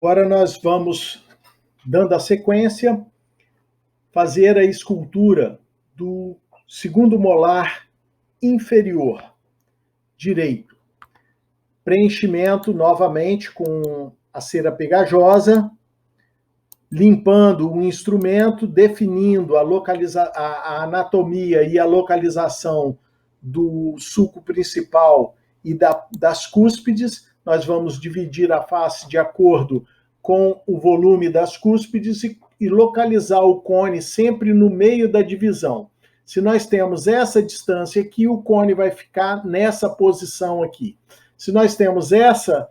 Agora nós vamos, dando a sequência, fazer a escultura do segundo molar inferior direito. Preenchimento novamente com a cera pegajosa, limpando o instrumento, definindo a anatomia e a localização do sulco principal e das cúspides. Nós vamos dividir a face de acordo com o volume das cúspides e localizar o cone sempre no meio da divisão. Se nós temos essa distância aqui, o cone vai ficar nessa posição aqui. Se nós temos essa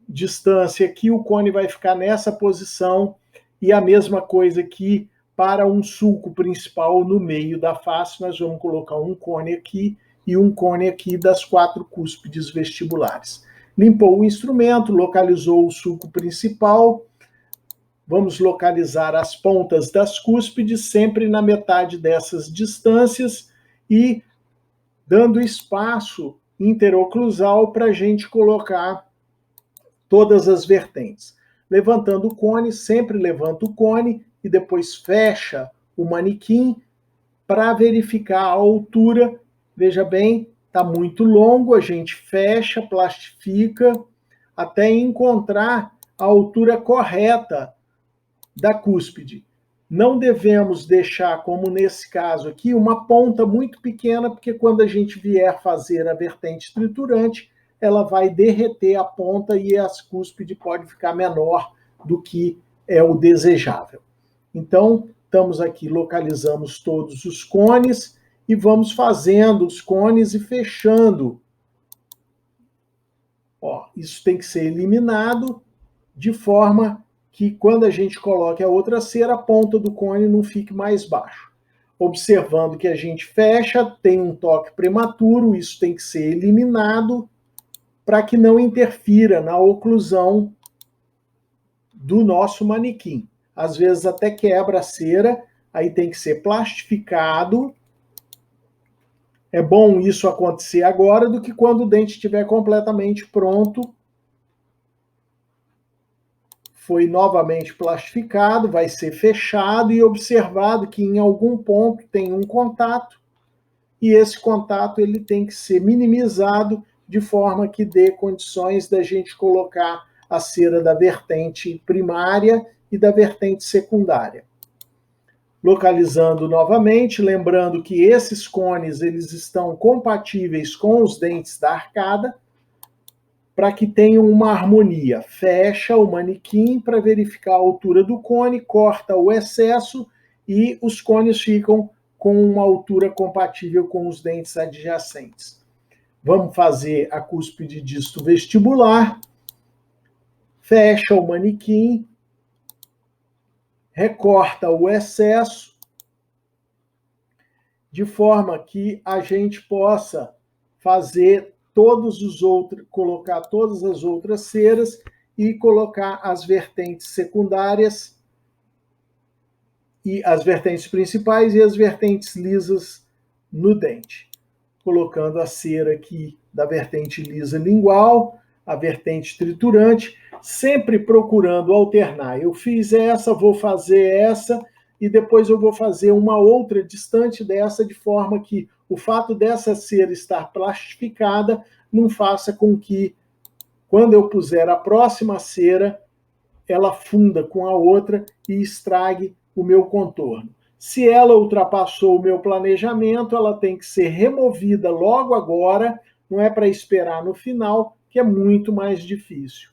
distância aqui, o cone vai ficar nessa posição, e a mesma coisa aqui para um sulco principal no meio da face, nós vamos colocar um cone aqui e um cone aqui das 4 cúspides vestibulares. Limpou o instrumento, localizou o sulco principal, vamos localizar as pontas das cúspides sempre na metade dessas distâncias e dando espaço interoclusal para a gente colocar todas as vertentes. Levantando o cone, sempre levanta o cone e depois fecha o manequim para verificar a altura. Veja bem, está muito longo, a gente fecha, plastifica, até encontrar a altura correta da cúspide. Não devemos deixar, como nesse caso aqui, uma ponta muito pequena, porque quando a gente vier fazer a vertente triturante, ela vai derreter a ponta e a cúspide pode ficar menor do que é o desejável. Então, estamos aqui, localizamos todos os cones e vamos fazendo os cones e fechando. Ó, isso tem que ser eliminado de forma que quando a gente coloque a outra cera, a ponta do cone não fique mais baixo. Observando que a gente fecha, tem um toque prematuro, isso tem que ser eliminado para que não interfira na oclusão do nosso manequim. Às vezes até quebra a cera, aí tem que ser plastificado. É bom isso acontecer agora do que quando o dente estiver completamente pronto. Foi novamente plastificado, vai ser fechado e observado que em algum ponto tem um contato e esse contato ele tem que ser minimizado de forma que dê condições da gente colocar a cera da vertente primária e da vertente secundária. Localizando novamente, lembrando que esses cones eles estão compatíveis com os dentes da arcada, para que tenham uma harmonia. Fecha o manequim para verificar a altura do cone, corta o excesso e os cones ficam com uma altura compatível com os dentes adjacentes. Vamos fazer a cúspide disto vestibular. Fecha o manequim, recorta o excesso, de forma que a gente possa fazer colocar todas as outras ceras e colocar as vertentes secundárias e as vertentes principais e as vertentes lisas no dente. Colocando a cera aqui da vertente lisa lingual, a vertente triturante, sempre procurando alternar. Eu fiz essa, vou fazer essa, e depois eu vou fazer uma outra distante dessa, de forma que o fato dessa cera estar plastificada não faça com que, quando eu puser a próxima cera, ela funda com a outra e estrague o meu contorno. Se ela ultrapassou o meu planejamento, ela tem que ser removida logo agora, não é para esperar no final, que é muito mais difícil.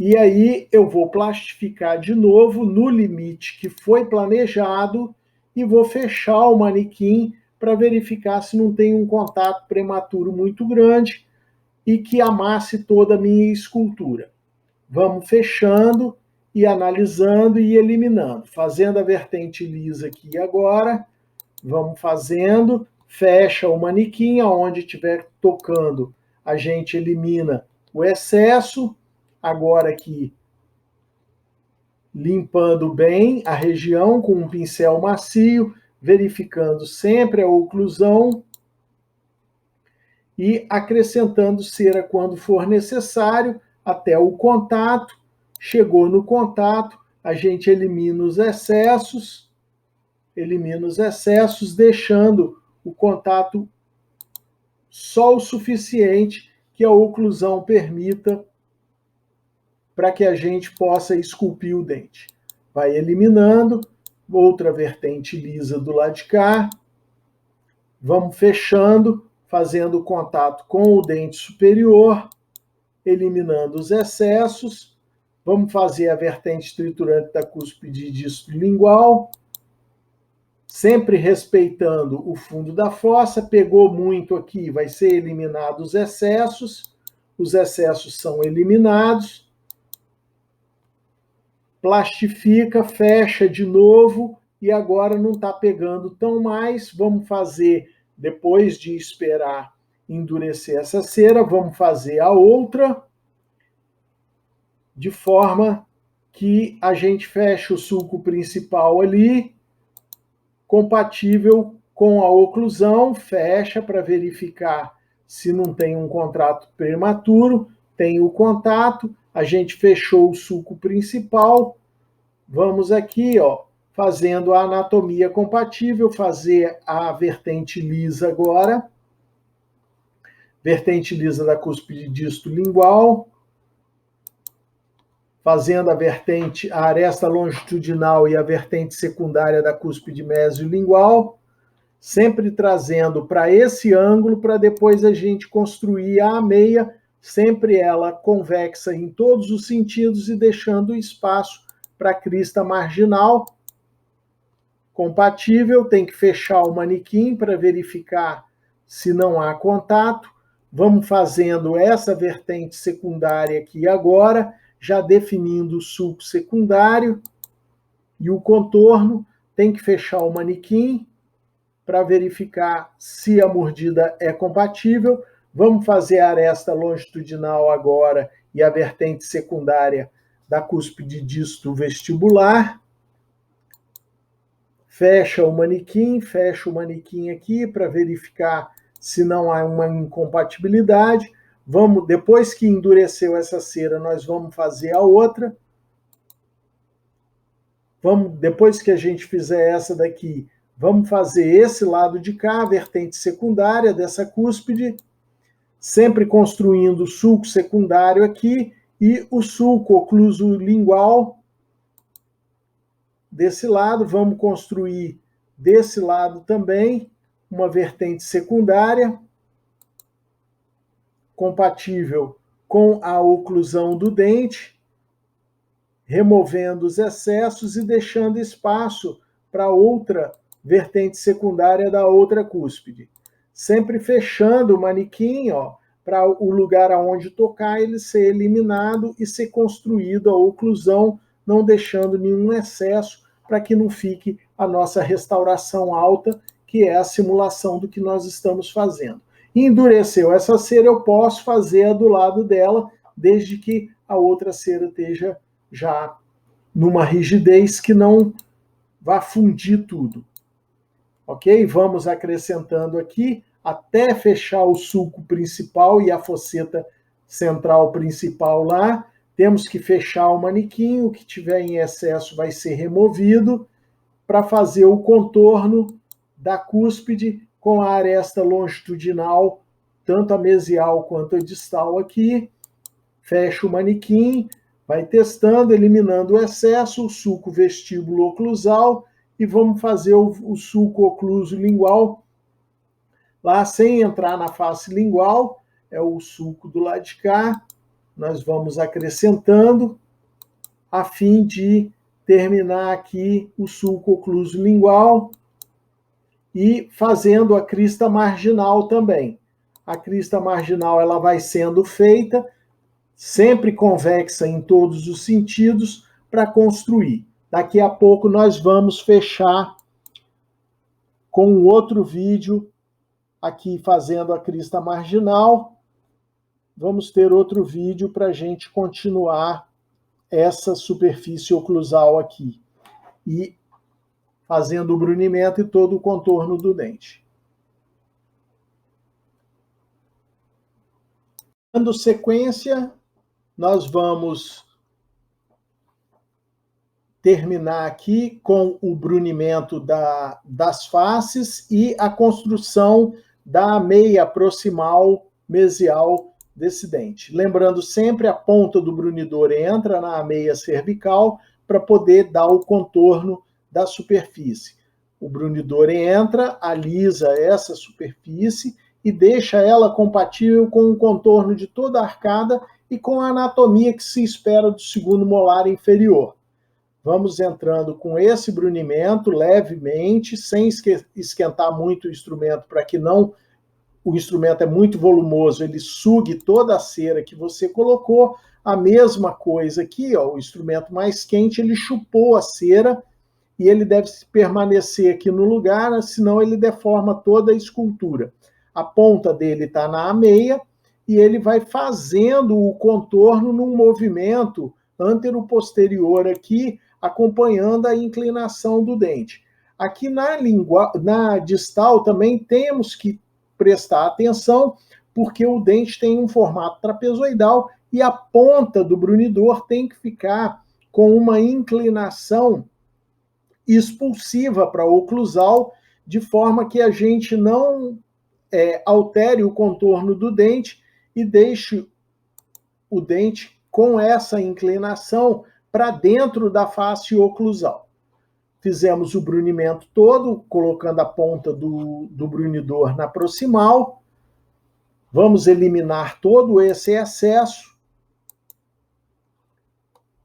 E aí eu vou plastificar de novo no limite que foi planejado e vou fechar o manequim para verificar se não tem um contato prematuro muito grande e que amasse toda a minha escultura. Vamos fechando e analisando e eliminando. Fazendo a vertente lisa aqui agora, vamos fazendo, fecha o manequim, aonde estiver tocando, a gente elimina o excesso. Agora aqui, limpando bem a região com um pincel macio, verificando sempre a oclusão e acrescentando cera quando for necessário, até o contato, Chegou no contato, a gente elimina os excessos, deixando o contato só o suficiente que a oclusão permita para que a gente possa esculpir o dente. Vai eliminando, outra vertente lisa do lado de cá, vamos fechando, fazendo contato com o dente superior, eliminando os excessos, vamos fazer a vertente triturante da cúspide dístolo lingual, sempre respeitando o fundo da fossa, pegou muito aqui, vai ser eliminado os excessos são eliminados, plastifica, fecha de novo, e agora não está pegando tão mais, vamos fazer, depois de esperar endurecer essa cera, vamos fazer a outra, de forma que a gente fecha o sulco principal ali, compatível com a oclusão, fecha para verificar se não tem um contrato prematuro, tem o contato, a gente fechou o sulco principal, vamos aqui, ó, fazendo a anatomia compatível, fazer a vertente lisa agora, vertente lisa da cúspide dístolo lingual, fazendo a aresta longitudinal e a vertente secundária da cúspide mesiolingual, sempre trazendo para esse ângulo, para depois a gente construir a meia, sempre ela convexa em todos os sentidos e deixando espaço para a crista marginal. Compatível, tem que fechar o manequim para verificar se não há contato. Vamos fazendo essa vertente secundária aqui agora, já definindo o sulco secundário e o contorno, tem que fechar o manequim para verificar se a mordida é compatível. Vamos fazer a aresta longitudinal agora e a vertente secundária da cúspide dístolo vestibular. Fecha o manequim aqui para verificar se não há uma incompatibilidade. Depois que endureceu essa cera, nós vamos fazer a outra. Depois que a gente fizer essa daqui, vamos fazer esse lado de cá, a vertente secundária dessa cúspide, sempre construindo o sulco secundário aqui e o sulco ocluso lingual desse lado. Vamos construir desse lado também uma vertente secundária compatível com a oclusão do dente, removendo os excessos e deixando espaço para outra vertente secundária da outra cúspide. Sempre fechando o manequim, para o lugar aonde tocar ele ser eliminado e ser construído a oclusão, não deixando nenhum excesso, para que não fique a nossa restauração alta, que é a simulação do que nós estamos fazendo. Endureceu essa cera, eu posso fazer a do lado dela, desde que a outra cera esteja já numa rigidez que não vá fundir tudo. Ok? Vamos acrescentando aqui até fechar o sulco principal e a fosseta central principal lá. Temos que fechar o manequim, o que tiver em excesso vai ser removido para fazer o contorno da cúspide com a aresta longitudinal, tanto a mesial quanto a distal aqui. Fecha o manequim, vai testando, eliminando o excesso, o sulco vestíbulo oclusal, e vamos fazer o sulco ocluso lingual lá sem entrar na face lingual, é o sulco do lado de cá. Nós vamos acrescentando a fim de terminar aqui o sulco ocluso lingual e fazendo a crista marginal também. A crista marginal ela vai sendo feita sempre convexa em todos os sentidos para construir. Daqui a pouco nós vamos fechar com um outro vídeo aqui fazendo a crista marginal. Vamos ter outro vídeo para a gente continuar essa superfície oclusal aqui e fazendo o brunimento e todo o contorno do dente. Dando sequência, nós vamos terminar aqui com o brunimento das faces e a construção da meia proximal mesial desse dente. Lembrando sempre, a ponta do brunidor entra na meia cervical para poder dar o contorno da superfície. O brunidor entra, alisa essa superfície e deixa ela compatível com o contorno de toda a arcada e com a anatomia que se espera do segundo molar inferior. Vamos entrando com esse brunimento levemente, sem esquentar muito o instrumento, para que não, o instrumento é muito volumoso, ele sugue toda a cera que você colocou. A mesma coisa aqui, ó, o instrumento mais quente, ele chupou a cera e ele deve permanecer aqui no lugar, senão ele deforma toda a escultura. A ponta dele está na ameia e ele vai fazendo o contorno num movimento antero-posterior aqui, acompanhando a inclinação do dente. Aqui na distal também temos que prestar atenção, porque o dente tem um formato trapezoidal e a ponta do brunidor tem que ficar com uma inclinação expulsiva para a oclusal, de forma que a gente não altere o contorno do dente e deixe o dente com essa inclinação para dentro da face oclusal. Fizemos o brunimento todo, colocando a ponta do brunidor na proximal. Vamos eliminar todo esse excesso.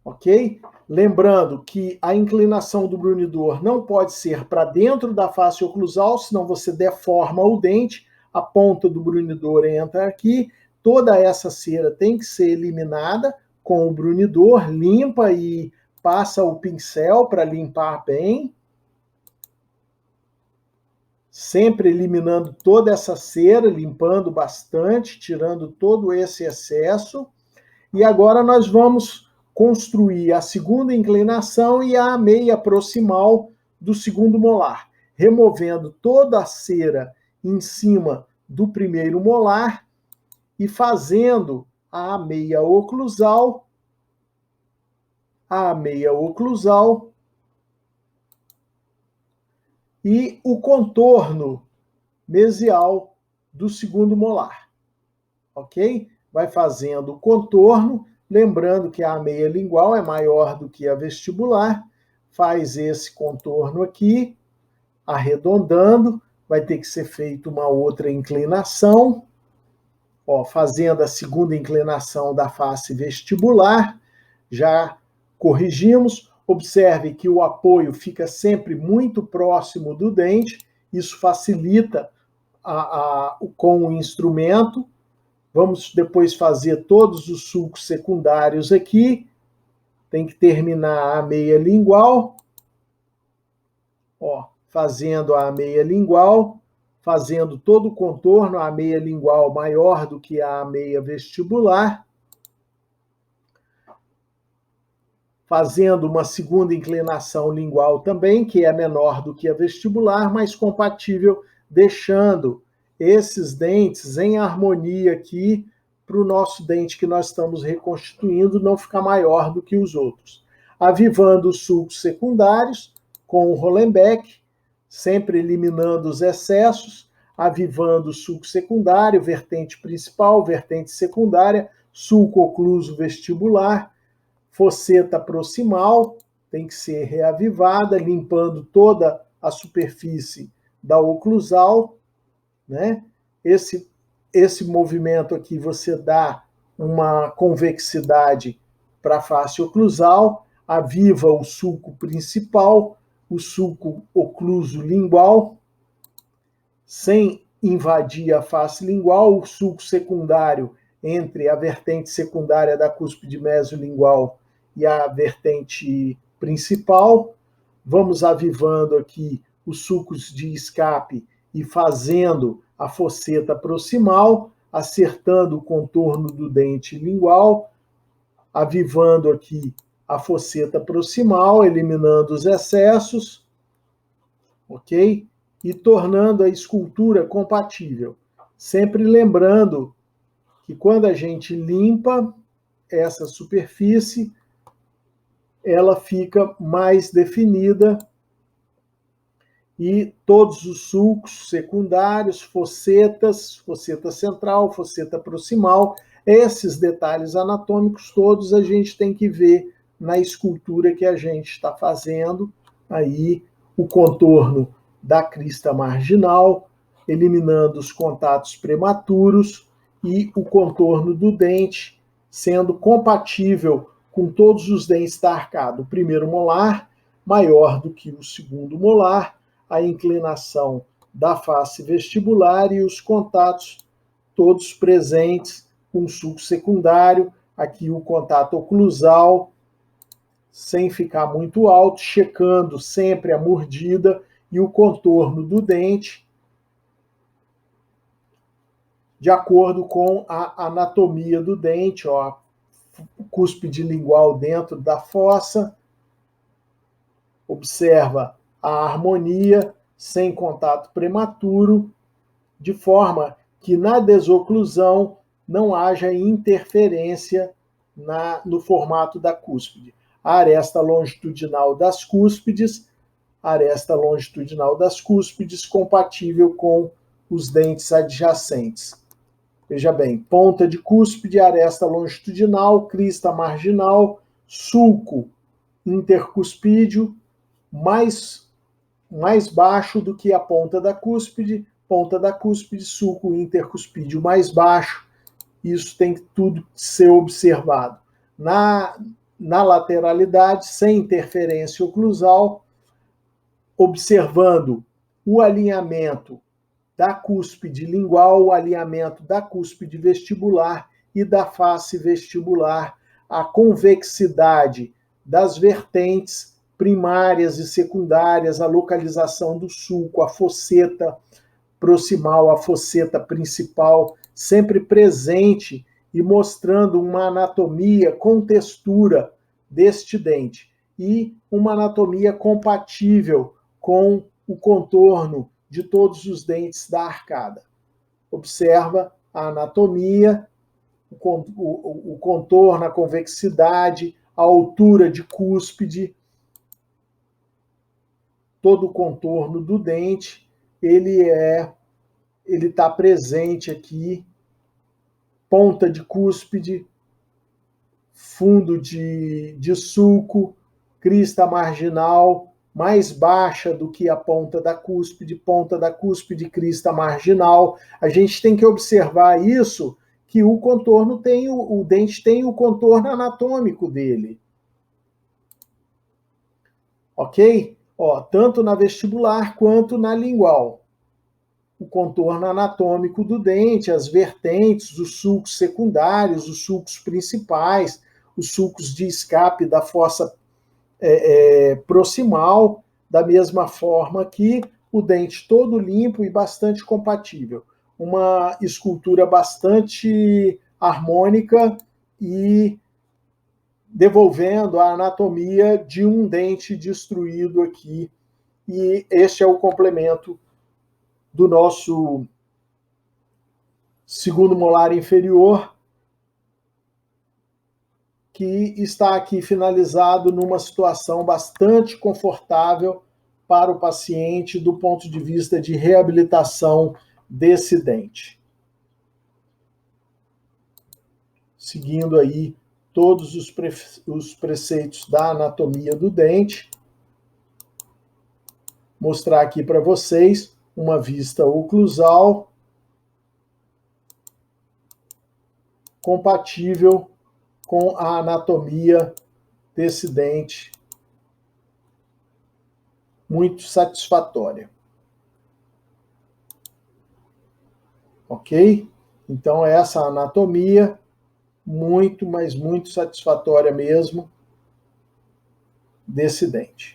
Ok? Lembrando que a inclinação do brunidor não pode ser para dentro da face oclusal, senão você deforma o dente. A ponta do brunidor entra aqui. Toda essa cera tem que ser eliminada com o brunidor, limpa e passa o pincel para limpar bem. Sempre eliminando toda essa cera, limpando bastante, tirando todo esse excesso. E agora nós vamos construir a segunda inclinação e a meia proximal do segundo molar, removendo toda a cera em cima do primeiro molar e fazendo a meia oclusal, e o contorno mesial do segundo molar. Ok? Vai fazendo o contorno, lembrando que a meia lingual é maior do que a vestibular, faz esse contorno aqui, arredondando, vai ter que ser feita uma outra inclinação, ó, fazendo a segunda inclinação da face vestibular, já corrigimos. Observe que o apoio fica sempre muito próximo do dente, isso facilita com o instrumento. Vamos depois fazer todos os sulcos secundários aqui. Tem que terminar a meia lingual. Ó, fazendo a meia lingual, fazendo todo o contorno, a meia lingual maior do que a meia vestibular. Fazendo uma segunda inclinação lingual também, que é menor do que a vestibular, mas compatível, deixando esses dentes em harmonia aqui para o nosso dente que nós estamos reconstituindo não ficar maior do que os outros. Avivando os sulcos secundários com o Hollenbeck, sempre eliminando os excessos, avivando o sulco secundário, vertente principal, vertente secundária, sulco ocluso vestibular, fosseta proximal, tem que ser reavivada, limpando toda a superfície da oclusal, né? Esse movimento aqui você dá uma convexidade para a face oclusal, aviva o sulco principal, o sulco ocluso lingual, sem invadir a face lingual, o sulco secundário entre a vertente secundária da cúspide mesolingual e a vertente principal. Vamos avivando aqui os sulcos de escape e fazendo a fosseta proximal, acertando o contorno do dente lingual, avivando aqui a fosseta proximal, eliminando os excessos, ok? E tornando a escultura compatível. Sempre lembrando que quando a gente limpa essa superfície, ela fica mais definida e todos os sulcos secundários, fossetas, fosseta central, fosseta proximal, esses detalhes anatômicos todos a gente tem que ver na escultura que a gente está fazendo, aí o contorno da crista marginal, eliminando os contatos prematuros e o contorno do dente, sendo compatível com todos os dentes da arcada. O primeiro molar maior do que o segundo molar, a inclinação da face vestibular e os contatos todos presentes com sulco secundário, aqui o contato oclusal, sem ficar muito alto, checando sempre a mordida e o contorno do dente, de acordo com a anatomia do dente, ó, cúspide lingual dentro da fossa, observa a harmonia, sem contato prematuro, de forma que na desoclusão não haja interferência no formato da cúspide. A aresta longitudinal das cúspides, compatível com os dentes adjacentes. Veja bem, ponta de cúspide, aresta longitudinal, crista marginal, sulco intercuspídeo, mais baixo do que a ponta da cúspide, sulco intercuspídeo mais baixo. Isso tem que tudo ser observado. Na lateralidade, sem interferência oclusal, observando o alinhamento da cúspide lingual, o alinhamento da cúspide vestibular e da face vestibular, a convexidade das vertentes primárias e secundárias, a localização do sulco, a fosseta proximal, a fosseta principal, sempre presente e mostrando uma anatomia com textura deste dente e uma anatomia compatível com o contorno de todos os dentes da arcada. Observa a anatomia, o contorno, a convexidade, a altura de cúspide, todo o contorno do dente, ele está presente aqui, ponta de cúspide, fundo de sulco, crista marginal, mais baixa do que a ponta da cúspide, crista marginal. A gente tem que observar isso, que o contorno o dente tem o contorno anatômico dele. Ok? Ó, tanto na vestibular quanto na lingual. O contorno anatômico do dente, as vertentes, os sulcos secundários, os sulcos principais, os sulcos de escape da fossa proximal, da mesma forma que o dente todo limpo e bastante compatível. Uma escultura bastante harmônica e devolvendo a anatomia de um dente destruído aqui. E este é o complemento do nosso segundo molar inferior, que está aqui finalizado numa situação bastante confortável para o paciente do ponto de vista de reabilitação desse dente. Seguindo aí todos os preceitos da anatomia do dente, mostrar aqui para vocês uma vista oclusal compatível com a anatomia desse dente, muito satisfatória. Ok? Então, essa anatomia, muito, mas muito satisfatória mesmo, desse dente.